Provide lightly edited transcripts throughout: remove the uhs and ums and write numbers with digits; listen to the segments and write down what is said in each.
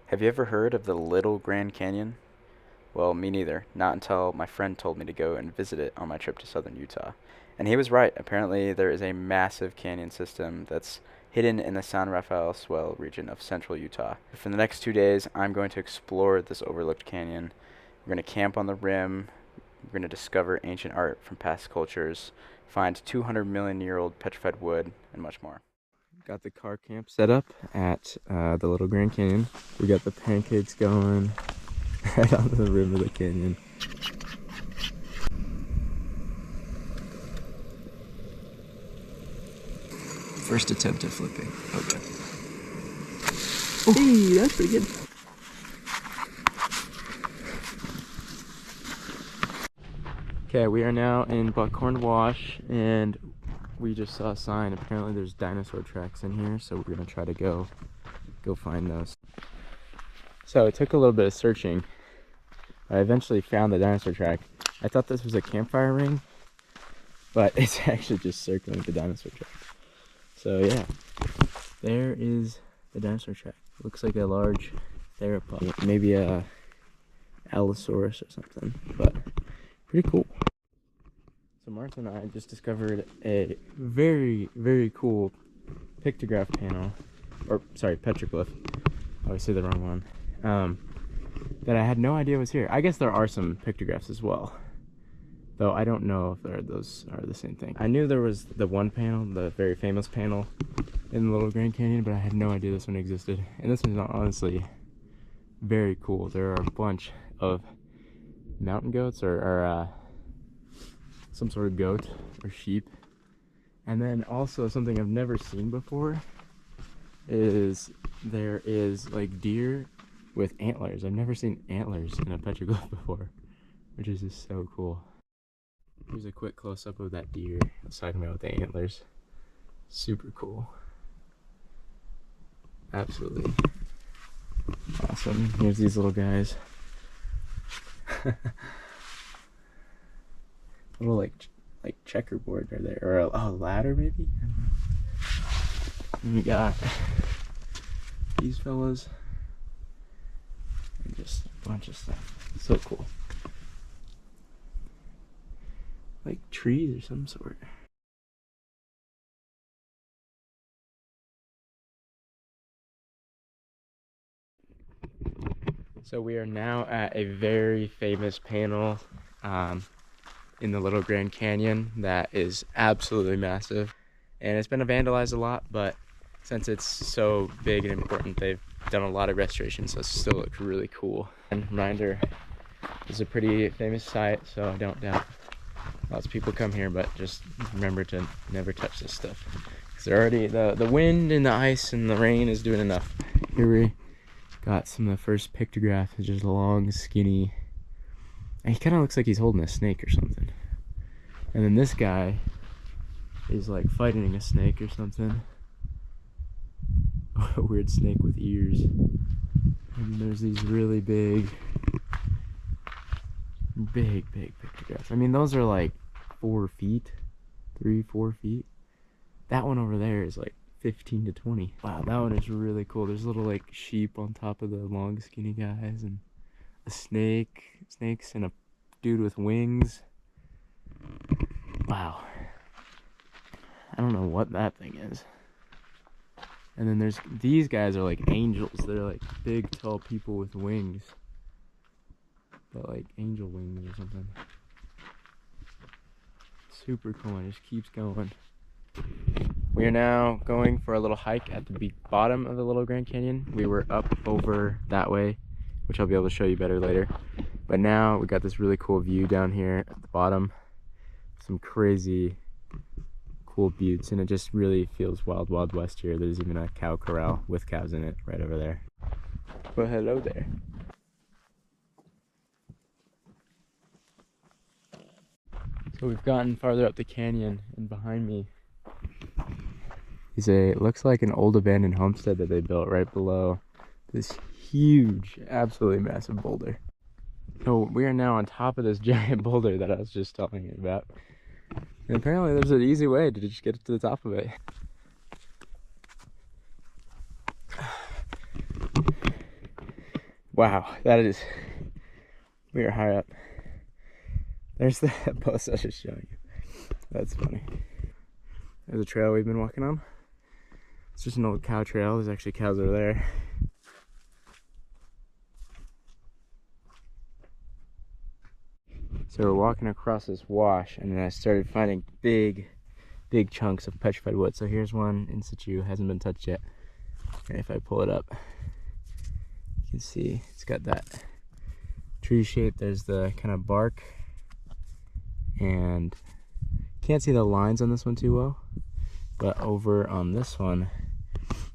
Have you ever heard of the Little Grand Canyon? Well, me neither. Not until my friend told me to go and visit it on my trip to southern Utah. And he was right. Apparently, there is a massive canyon system that's hidden in the San Rafael Swell region of central Utah. For the next 2 days, I'm going to explore this overlooked canyon. We're going to camp on the rim. We're going to discover ancient art from past cultures, find 200 million year old petrified wood, and much more. Got the car camp set up at the Little Grand Canyon. We got the pancakes going right on the rim of the canyon. First attempt at flipping. Okay. Hey, that's pretty good. Okay, we are now in Buckhorn Wash, and we just saw a sign. Apparently there's dinosaur tracks in here, so we're gonna try to go find those. So it took a little bit of searching. I eventually found the dinosaur track. I thought this was a campfire ring, but it's actually just circling the dinosaur track. So yeah, there is the dinosaur track. Looks like a large theropod, maybe a Allosaurus or something, but pretty cool. So Martha and I just discovered a very, very cool pictograph panel, or sorry, petroglyph. I always say the wrong one. That I had no idea was here. I guess there are some pictographs as well, though I don't know if those are the same thing. I knew there was the one panel, the very famous panel in the Little Grand Canyon, but I had no idea this one existed. And this one's honestly very cool. There are a bunch of mountain goats or some sort of goat or sheep. And then also something I've never seen before is there is like deer with antlers. I've never seen antlers in a petroglyph before, which is just so cool. Here's a quick close-up of that deer I was talking about with the antlers. Super cool. Absolutely awesome. Here's these little guys. Little like checkerboard right there, or a ladder maybe. And we got these fellas, and just a bunch of stuff. So cool, like trees or some sort. So we are now at a very famous panel in the Little Grand Canyon that is absolutely massive, and it's been vandalized a lot, but since it's so big and important, they've done a lot of restoration, so it still looks really cool. And reminder, it's a pretty famous site, so I don't doubt lots of people come here, but just remember to never touch this stuff, because they're already, the wind and the ice and the rain is doing enough. Here we got some of the first pictographs. It's just long, skinny, and he kind of looks like he's holding a snake or something. And then this guy is like fighting a snake or something. A weird snake with ears. And there's these really big pictographs. I mean, those are like 4 feet, 3-4 feet. That one over there is like 15 to 20. Wow, that one is really cool. There's little like sheep on top of the long skinny guys, and a snakes, and a dude with wings. Wow. I don't know what that thing is. And then there's these guys are like angels. They're like big, tall people with wings, but like angel wings or something. Super cool. It just keeps going. We are now going for a little hike at the bottom of the Little Grand Canyon. We were up over that way, which I'll be able to show you better later. But now we got this really cool view down here at the bottom. Some crazy cool buttes, and it just really feels wild, wild west here. There's even a cow corral with cows in it right over there. Well, hello there. So we've gotten farther up the canyon, and behind me is it looks like an old abandoned homestead that they built right below this huge, absolutely massive boulder. So we are now on top of this giant boulder that I was just telling you about. And apparently there's an easy way to just get to the top of it. Wow, that is, we are high up. There's the post I was just showing you. That's funny. There's a trail we've been walking on. It's just an old cow trail. There's actually cows over there. So we're walking across this wash, and then I started finding big chunks of petrified wood. So here's one in situ, hasn't been touched yet. And if I pull it up, you can see it's got that tree shape. There's the kind of bark, and can't see the lines on this one too well, but over on this one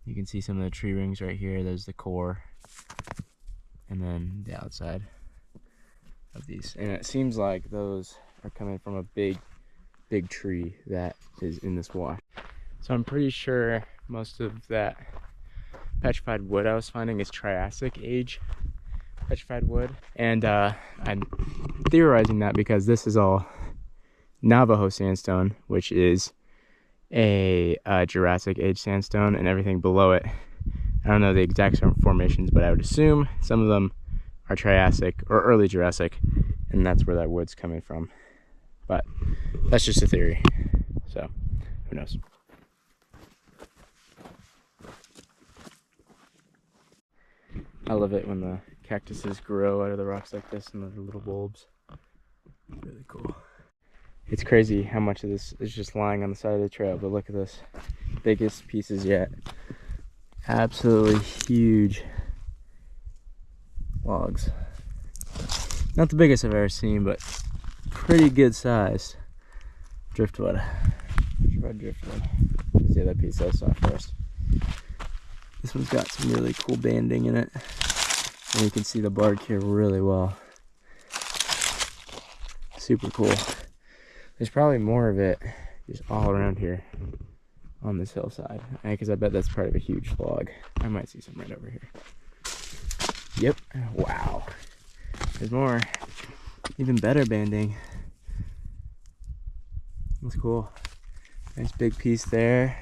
you can see some of the tree rings right here. There's the core, and then the outside of these, and it seems like those are coming from a big tree that is in this wash. So I'm pretty sure most of that petrified wood I was finding is Triassic age petrified wood, and I'm theorizing that because this is all Navajo sandstone, which is a Jurassic age sandstone, and everything below it, I don't know the exact formations, but I would assume some of them are Triassic or early Jurassic, and that's where that wood's coming from. But that's just a theory, so who knows. I love it when the cactuses grow out of the rocks like this and the little bulbs. It's really cool. It's crazy how much of this is just lying on the side of the trail, but look at this. Biggest pieces yet. Absolutely huge logs. Not the biggest I've ever seen, but pretty good size driftwood. Driftwood. Let's see that piece I saw first. This one's got some really cool banding in it, and you can see the bark here really well. Super cool. There's probably more of it just all around here on this hillside, because I bet that's part of a huge log. I might see some right over here. Yep. Wow. There's more. Even better banding. That's cool. Nice big piece there.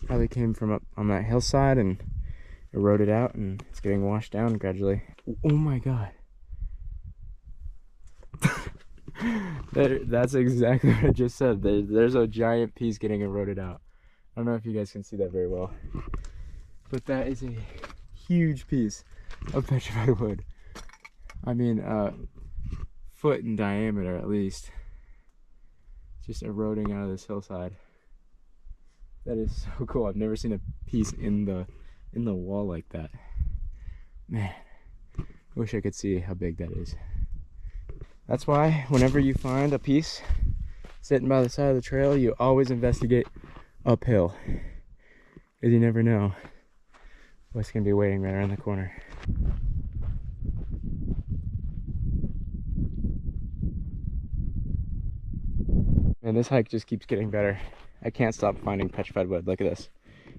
Probably came from up on that hillside and eroded out, and it's getting washed down gradually. Oh my god. That's exactly what I just said. There's a giant piece getting eroded out. I don't know if you guys can see that very well, but that is a huge piece of petrified wood. I mean, foot in diameter at least. Just eroding out of this hillside. That is so cool. I've never seen a piece in the wall like that. Man, I wish I could see how big that is. That's why whenever you find a piece sitting by the side of the trail, you always investigate uphill, because you never know what's going to be waiting right around the corner. And this hike just keeps getting better. I can't stop finding petrified wood. Look at this.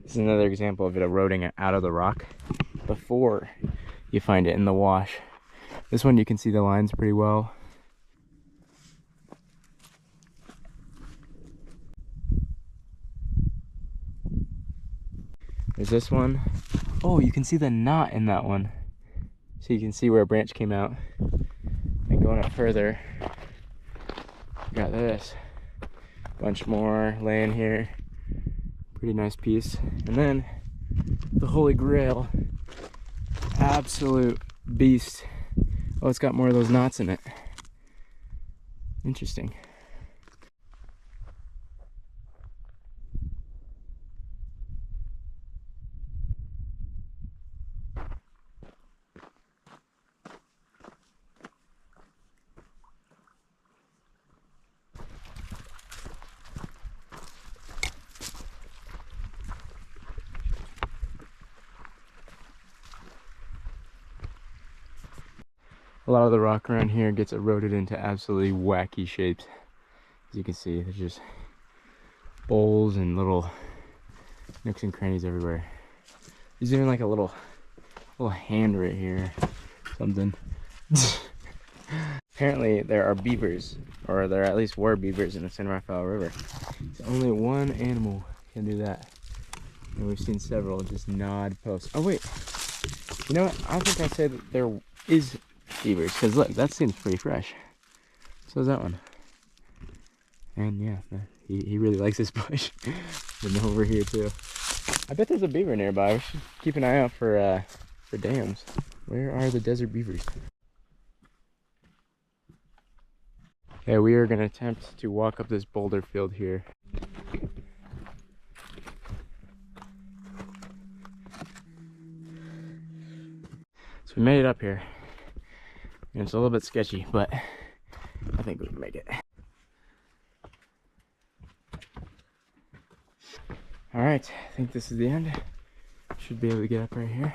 This is another example of it eroding out of the rock before you find it in the wash. This one you can see the lines pretty well. There's this one. Oh, you can see the knot in that one. So you can see where a branch came out. And going up further, got this. Bunch more laying here. Pretty nice piece. And then the Holy Grail. Absolute beast. Oh, it's got more of those knots in it. Interesting. A lot of the rock around here gets eroded into absolutely wacky shapes. As you can see, there's just bowls and little nooks and crannies everywhere. There's even like a little hand right here, something. Apparently there are beavers, or there at least were beavers in the San Rafael River. So only one animal can do that. And we've seen several just nod posts. Oh wait, You know what? I think I said that there is beavers, because look, that seems pretty fresh. So is that one. And yeah, he really likes this bush. And over here too. I bet there's a beaver nearby. We should keep an eye out for dams. Where are the desert beavers? Okay, we are going to attempt to walk up this boulder field here. So we made it up here. And it's a little bit sketchy, but I think we can make it. Alright, I think this is the end. Should be able to get up right here.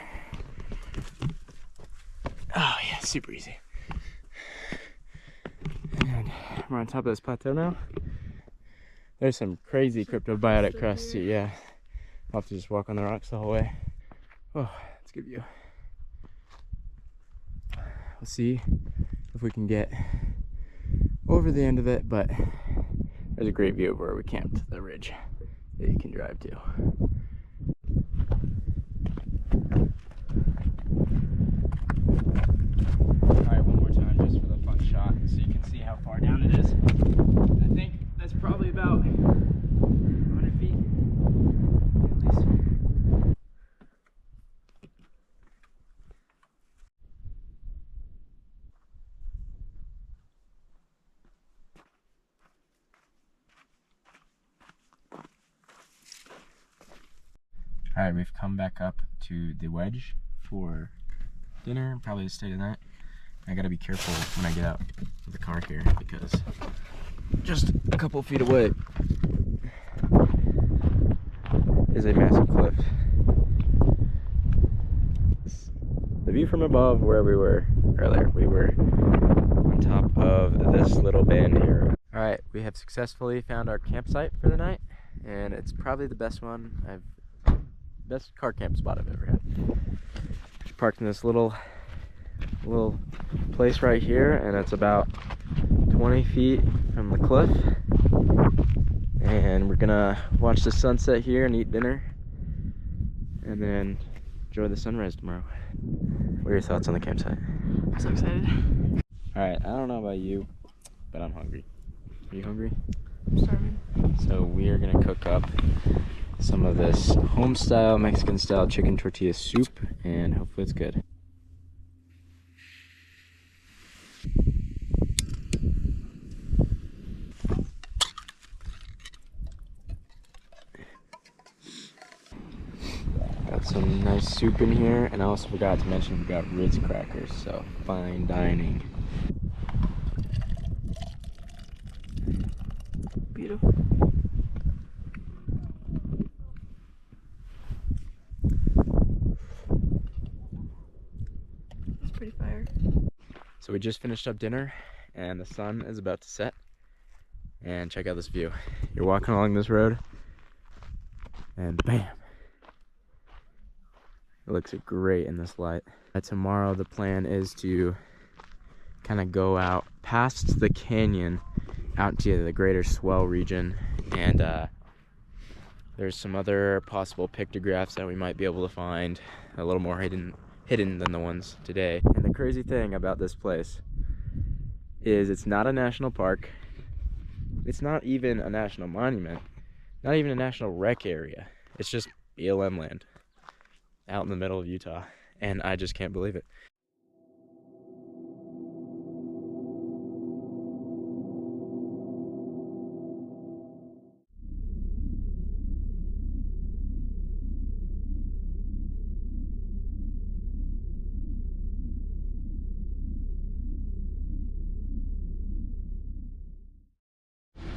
Oh yeah, super easy. And we're on top of this plateau now. There's some crazy cryptobiotic crust too, yeah. I'll have to just walk on the rocks the whole way. Oh, that's a good view. We'll see if we can get over the end of it, but there's a great view of where we camped, the ridge that you can drive to. Alright, one more time just for the fun shot so you can see how far down it is. I think that's probably about 100 feet at least. Alright, we've come back up to the wedge for dinner, probably to stay tonight. I gotta be careful when I get out of the car here because just a couple feet away is a massive cliff. The view from above where we were earlier, we were on top of this little bend here. Alright, we have successfully found our campsite for the night, and it's probably the best one best car camp spot I've ever had. Just parked in this little place right here, and it's about 20 feet from the cliff. And we're gonna watch the sunset here and eat dinner, and then enjoy the sunrise tomorrow. What are your thoughts on the campsite? I'm so excited. Alright, I don't know about you, but I'm hungry. Are you hungry? I'm starving. So we are gonna cook up some of this home style, Mexican style chicken tortilla soup, and hopefully it's good. Got some nice soup in here, and I also forgot to mention we got Ritz crackers, so fine dining. Beautiful. It's pretty fire. So we just finished up dinner, and the sun is about to set. And check out this view. You're walking along this road, and bam! It looks great in this light. Tomorrow the plan is to kind of go out past the canyon out to the greater swell region, and there's some other possible pictographs that we might be able to find a little more hidden than the ones today. And the crazy thing about this place is it's not a national park, it's not even a national monument, not even a national rec area. It's just BLM land out in the middle of Utah, and I just can't believe it.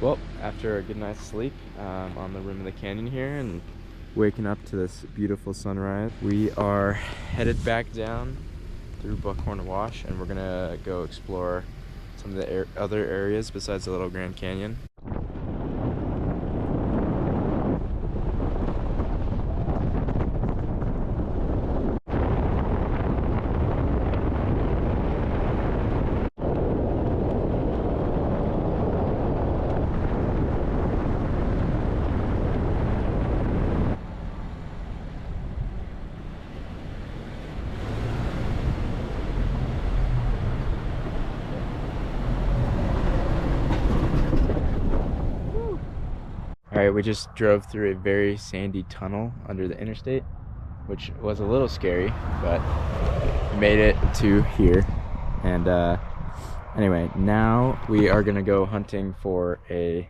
Well, after a good night's sleep on the rim of the canyon here and waking up to this beautiful sunrise, we are headed back down through Buckhorn Wash, and we're gonna go explore some of the other areas besides the Little Grand Canyon. Alright, we just drove through a very sandy tunnel under the interstate, which was a little scary, but we made it to here. And anyway, now we are gonna go hunting for a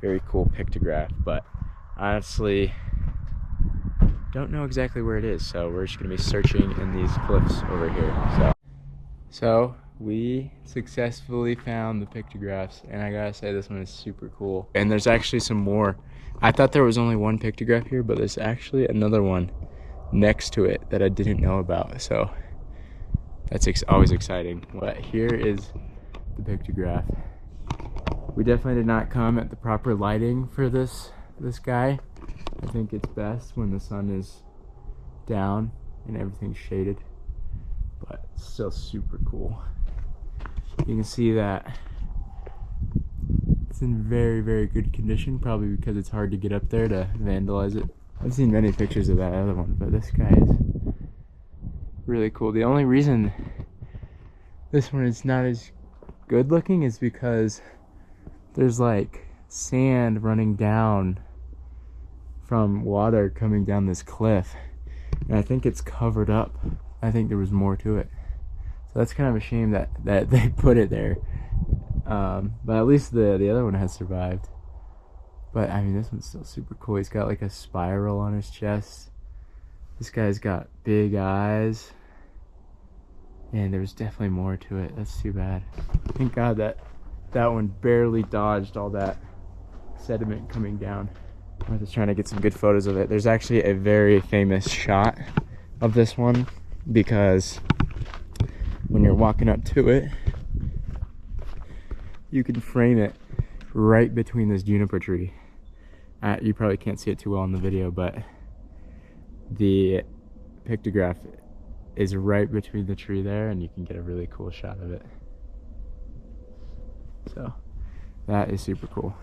very cool pictograph, but honestly don't know exactly where it is, so we're just gonna be searching in these cliffs over here. So we successfully found the pictographs, and I gotta say this one is super cool. And there's actually some more. I thought there was only one pictograph here, but there's actually another one next to it that I didn't know about, so that's always exciting. But here is the pictograph. We definitely did not come at the proper lighting for this guy. I think it's best when the sun is down and everything's shaded, but it's still super cool. You can see that it's in very, very good condition, probably because it's hard to get up there to vandalize it. I've seen many pictures of that other one, but this guy is really cool. The only reason this one is not as good looking is because there's like sand running down from water coming down this cliff, and I think it's covered up. I think there was more to it, so that's kind of a shame that they put it there. But at least the other one has survived. But I mean, this one's still super cool. He's got like a spiral on his chest. This guy's got big eyes, and there's definitely more to it. That's too bad. Thank God that one barely dodged all that sediment coming down. I was just trying to get some good photos of it. There's actually a very famous shot of this one, because when you're walking up to it, you can frame it right between this juniper tree. You probably can't see it too well in the video, but the pictograph is right between the tree there, and you can get a really cool shot of it. So that is super cool.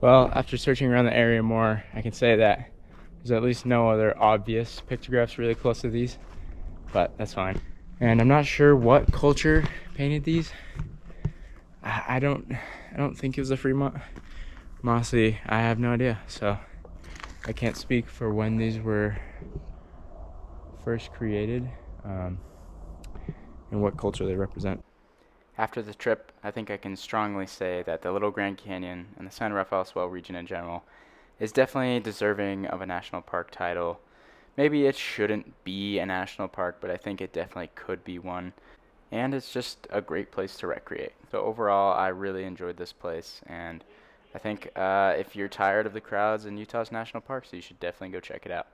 Well, after searching around the area more, I can say that there's at least no other obvious pictographs really close to these, but that's fine. And I'm not sure what culture painted these. I don't think it was a Fremont. Honestly, I have no idea, so I can't speak for when these were first created and what culture they represent. After the trip, I think I can strongly say that the Little Grand Canyon and the San Rafael Swell region in general is definitely deserving of a national park title. Maybe it shouldn't be a national park, but I think it definitely could be one. And it's just a great place to recreate. So overall, I really enjoyed this place, and I think if you're tired of the crowds in Utah's national parks, you should definitely go check it out.